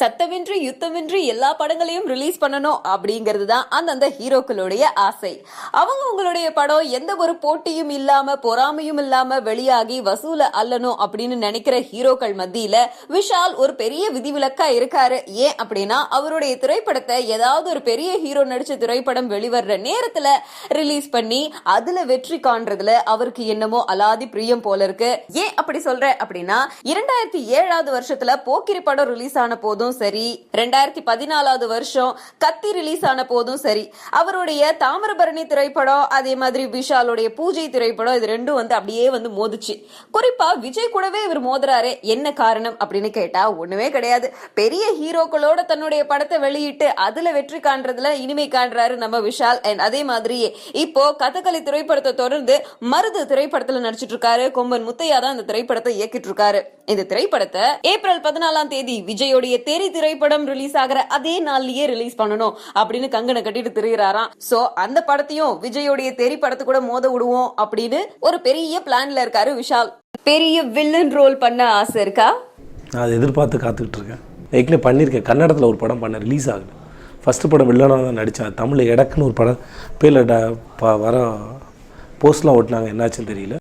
சத்தமின்றி யுத்தமின்றி எல்லா படங்களையும் ரிலீஸ் பண்ணணும் அப்படிங்கிறது தான் அந்தந்த ஹீரோக்களுடைய ஆசை. அவங்களுடைய படம் எந்த ஒரு போட்டியும் இல்லாம பொறாமையும் இல்லாம வெளியாகி வசூல அல்லணும் அப்படின்னு நினைக்கிற ஹீரோக்கள் மத்தியில விஷால் ஒரு பெரிய விதிவிலக்கா இருக்காரு. ஏன் அப்படின்னா அவருடைய திரைப்படத்தை ஏதாவது ஒரு பெரிய ஹீரோ நடிச்ச திரைப்படம் வெளிவர்ற நேரத்துல ரிலீஸ் பண்ணி அதுல வெற்றி காண்றதுல அவருக்கு என்னமோ அலாதி பிரியம் போல இருக்கு. ஏன் அப்படி சொல்ற அப்படின்னா 2007 வருஷத்துல போக்கிரி படம் ரிலீஸ் ஆன போதும் சரி, 2014 வருஷம் கத்தி ரிலீஸ் ஆன போதும் சரி, அவருடைய தாமிரபரணி திரைப்படம் அதே மாதிரி விஷாலுடைய பூஜை திரைப்படம் இது ரெண்டும் அப்படியே மோதுச்சு. குறிப்பா விஜய் கூடவே இவர் மோதுறாரு. என்ன காரணம் அப்படின்னு கேட்டா ஒண்ணுமே கிடையாது. பெரிய ஹீரோக்களோட தன்னுடைய படத்தை வெளியிட்டு அதுல வெற்றி காண்றதுல இனிமை காண்றாரு நம்ம விஷால். அண்ட் அதே மாதிரி இப்போ கதகளி திரைப்படத்தை தொடர்ந்து மருது திரைப்படத்துல நடிச்சிட்டு இருக்காரு. கொம்பன் முத்தையா தான் இந்த திரைப்படத்தை இயக்கிட்டு இருக்காரு. இந்த திரைப்படத்தை ஏப்ரல் 14 விஜயோடைய தெரி திரைப்படம் ரிலீஸ் ஆகிற அதே நாள்லயே ரிலீஸ் பண்ணணும் அப்படின்னு கங்கனை கட்டிட்டு திரிகிறாராம். சோ அந்த படத்தையும் விஜயோடைய தெரி படத்தை கூட மோத விடுவோம் அப்படின்னு ஒரு பெரிய பிளான்ல இருக்காரு விஷால். பெரிய வில்லன் ரோல் பண்ண ஆசை இருக்கா? நான் அதை எதிர்பார்த்து காத்துக்கிட்டு இருக்கேன். ஏற்கனவே பண்ணியிருக்கேன். கன்னடத்தில் ஒரு படம் பண்ண ரிலீஸ் ஆகுது. ஃபஸ்ட்டு படம் வில்லனாக தான் நடித்தேன். தமிழில் எடக்குன்னு ஒரு படம் பேரில் வர போஸ்ட்லாம் ஓட்டினாங்க. என்னாச்சுன்னு தெரியல.